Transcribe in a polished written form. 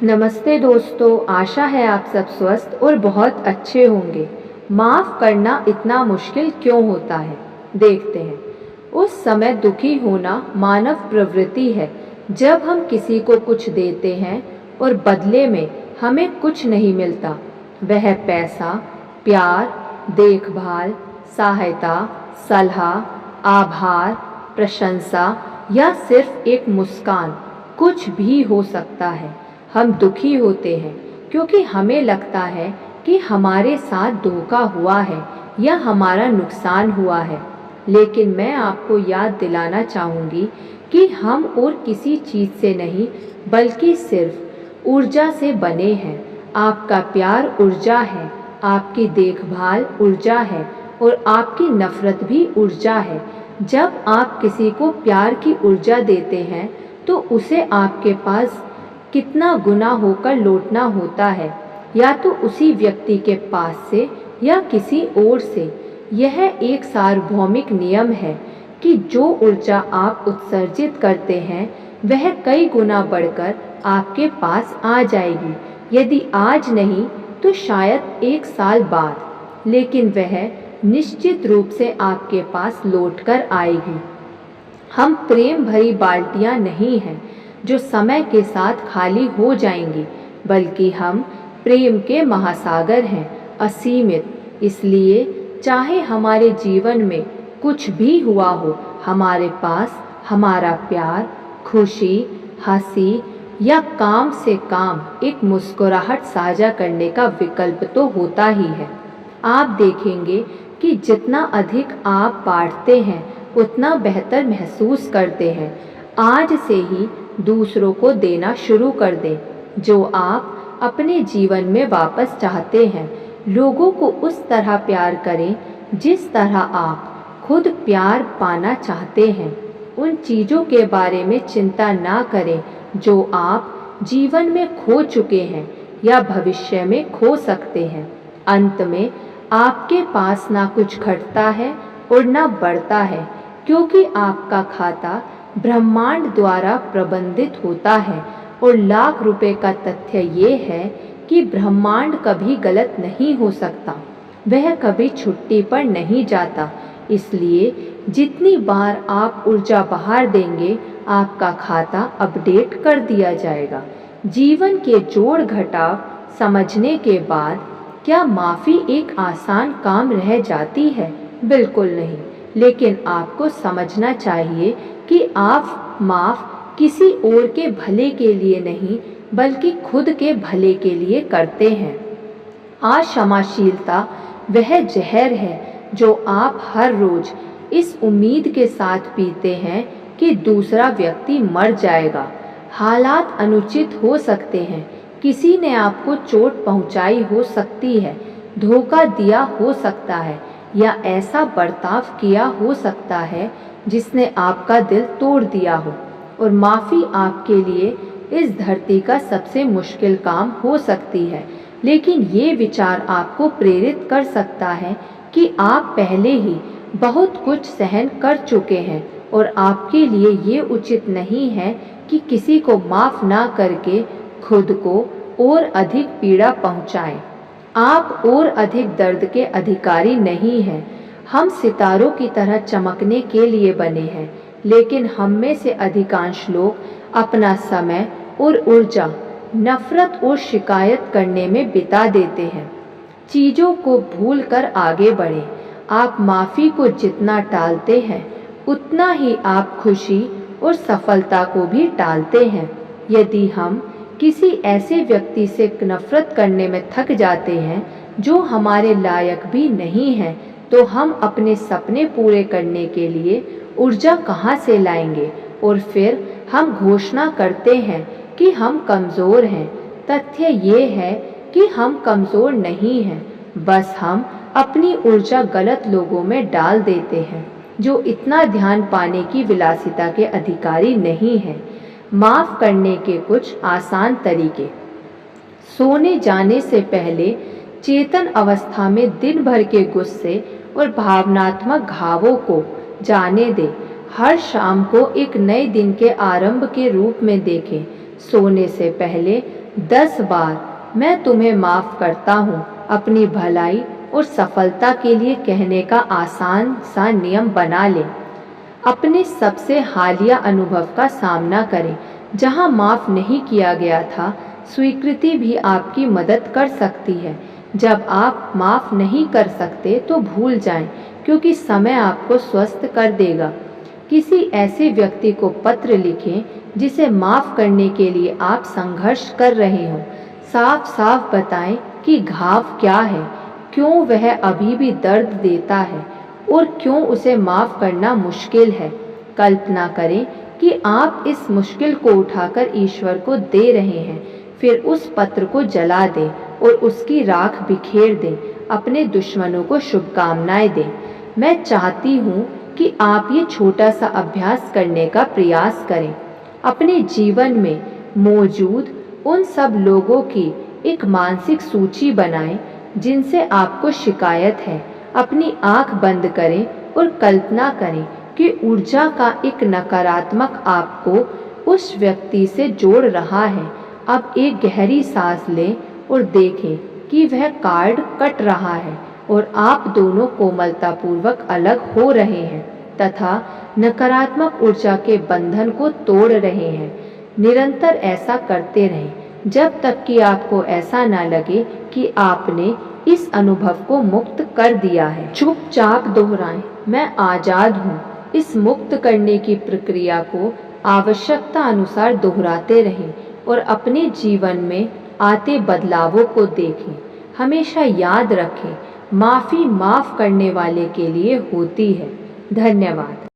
नमस्ते दोस्तों, आशा है आप सब स्वस्थ और बहुत अच्छे होंगे। माफ़ करना इतना मुश्किल क्यों होता है? देखते हैं। उस समय दुखी होना मानव प्रवृत्ति है जब हम किसी को कुछ देते हैं और बदले में हमें कुछ नहीं मिलता। वह पैसा, प्यार, देखभाल, सहायता, सलाह, आभार, प्रशंसा या सिर्फ एक मुस्कान, कुछ भी हो सकता है। हम दुखी होते हैं क्योंकि हमें लगता है कि हमारे साथ धोखा हुआ है या हमारा नुकसान हुआ है। लेकिन मैं आपको याद दिलाना चाहूँगी कि हम और किसी चीज़ से नहीं बल्कि सिर्फ ऊर्जा से बने हैं। आपका प्यार ऊर्जा है, आपकी देखभाल ऊर्जा है और आपकी नफ़रत भी ऊर्जा है। जब आप किसी को प्यार की ऊर्जा देते हैं तो उसे आपके पास कितना गुना होकर लौटना होता है, या तो उसी व्यक्ति के पास से या किसी और से। यह एक सार्वभौमिक नियम है कि जो ऊर्जा आप उत्सर्जित करते हैं वह कई गुना बढ़कर आपके पास आ जाएगी। यदि आज नहीं तो शायद एक साल बाद, लेकिन वह निश्चित रूप से आपके पास लौटकर आएगी। हम प्रेम भरी बाल्टियां नहीं हैं जो समय के साथ खाली हो जाएंगी, बल्कि हम प्रेम के महासागर हैं, असीमित। इसलिए चाहे हमारे जीवन में कुछ भी हुआ हो, हमारे पास हमारा प्यार, खुशी, हंसी या काम से काम एक मुस्कुराहट साझा करने का विकल्प तो होता ही है। आप देखेंगे कि जितना अधिक आप बांटते हैं उतना बेहतर महसूस करते हैं। आज से ही दूसरों को देना शुरू कर दें जो आप अपने जीवन में वापस चाहते हैं। लोगों को उस तरह प्यार करें जिस तरह आप खुद प्यार पाना चाहते हैं। उन चीज़ों के बारे में चिंता ना करें जो आप जीवन में खो चुके हैं या भविष्य में खो सकते हैं। अंत में आपके पास ना कुछ घटता है और ना बढ़ता है, क्योंकि आपका खाता ब्रह्मांड द्वारा प्रबंधित होता है। और लाख रुपए का तथ्य ये है कि ब्रह्मांड कभी गलत नहीं हो सकता, वह कभी छुट्टी पर नहीं जाता। इसलिए जितनी बार आप ऊर्जा बाहर देंगे, आपका खाता अपडेट कर दिया जाएगा। जीवन के जोड़ घटाव समझने के बाद क्या माफ़ी एक आसान काम रह जाती है? बिल्कुल नहीं। लेकिन आपको समझना चाहिए कि आप माफ़ किसी और के भले के लिए नहीं बल्कि खुद के भले के लिए करते हैं। क्षमाशीलता वह जहर है जो आप हर रोज़ इस उम्मीद के साथ पीते हैं कि दूसरा व्यक्ति मर जाएगा। हालात अनुचित हो सकते हैं, किसी ने आपको चोट पहुंचाई हो सकती है, धोखा दिया हो सकता है या ऐसा बर्ताव किया हो सकता है जिसने आपका दिल तोड़ दिया हो। और माफ़ी आपके लिए इस धरती का सबसे मुश्किल काम हो सकती है, लेकिन ये विचार आपको प्रेरित कर सकता है कि आप पहले ही बहुत कुछ सहन कर चुके हैं और आपके लिए ये उचित नहीं है कि किसी को माफ़ ना करके खुद को और अधिक पीड़ा पहुंचाएं। आप और अधिक दर्द के अधिकारी नहीं हैं। हम सितारों की तरह चमकने के लिए बने हैं, लेकिन हम में से अधिकांश लोग अपना समय और ऊर्जा नफरत और शिकायत करने में बिता देते हैं। चीज़ों को भूल कर आगे बढ़ें। आप माफ़ी को जितना टालते हैं उतना ही आप खुशी और सफलता को भी टालते हैं। यदि हम किसी ऐसे व्यक्ति से नफरत करने में थक जाते हैं जो हमारे लायक भी नहीं है, तो हम अपने सपने पूरे करने के लिए ऊर्जा कहाँ से लाएंगे? और फिर हम घोषणा करते हैं कि हम कमज़ोर हैं। तथ्य ये है कि हम कमज़ोर नहीं हैं, बस हम अपनी ऊर्जा गलत लोगों में डाल देते हैं जो इतना ध्यान पाने की विलासिता के अधिकारी नहीं हैं। माफ़ करने के कुछ आसान तरीके। सोने जाने से पहले चेतन अवस्था में दिन भर के गुस्से और भावनात्मक घावों को जाने दें। हर शाम को एक नए दिन के आरंभ के रूप में देखें। सोने से पहले 10 बार मैं तुम्हें माफ़ करता हूँ अपनी भलाई और सफलता के लिए कहने का आसान सा नियम बना लें। अपने सबसे हालिया अनुभव का सामना करें जहां माफ़ नहीं किया गया था। स्वीकृति भी आपकी मदद कर सकती है। जब आप माफ़ नहीं कर सकते तो भूल जाएं, क्योंकि समय आपको स्वस्थ कर देगा। किसी ऐसे व्यक्ति को पत्र लिखें जिसे माफ़ करने के लिए आप संघर्ष कर रहे हों। साफ साफ बताएं कि घाव क्या है, क्यों वह अभी भी दर्द देता है और क्यों उसे माफ़ करना मुश्किल है। कल्पना करें कि आप इस मुश्किल को उठाकर ईश्वर को दे रहे हैं, फिर उस पत्र को जला दें और उसकी राख बिखेर दें। अपने दुश्मनों को शुभकामनाएं दें। मैं चाहती हूँ कि आप ये छोटा सा अभ्यास करने का प्रयास करें। अपने जीवन में मौजूद उन सब लोगों की एक मानसिक सूची बनाएं जिनसे आपको शिकायत है। अपनी आंख बंद करें और कल्पना करें कि ऊर्जा का एक नकारात्मक आपको उस व्यक्ति से जोड़ रहा है। अब एक गहरी सांस लें और देखें कि वह कार्ड कट रहा है और आप दोनों कोमलतापूर्वक अलग हो रहे हैं तथा नकारात्मक ऊर्जा के बंधन को तोड़ रहे हैं। निरंतर ऐसा करते रहें जब तक कि आपको ऐसा ना लगे कि आपने इस अनुभव को मुक्त कर दिया है। चुपचाप दोहराएं, मैं आज़ाद हूँ। इस मुक्त करने की प्रक्रिया को आवश्यकता अनुसार दोहराते रहें और अपने जीवन में आते बदलावों को देखें। हमेशा याद रखें, माफ़ी माफ़ करने वाले के लिए होती है। धन्यवाद।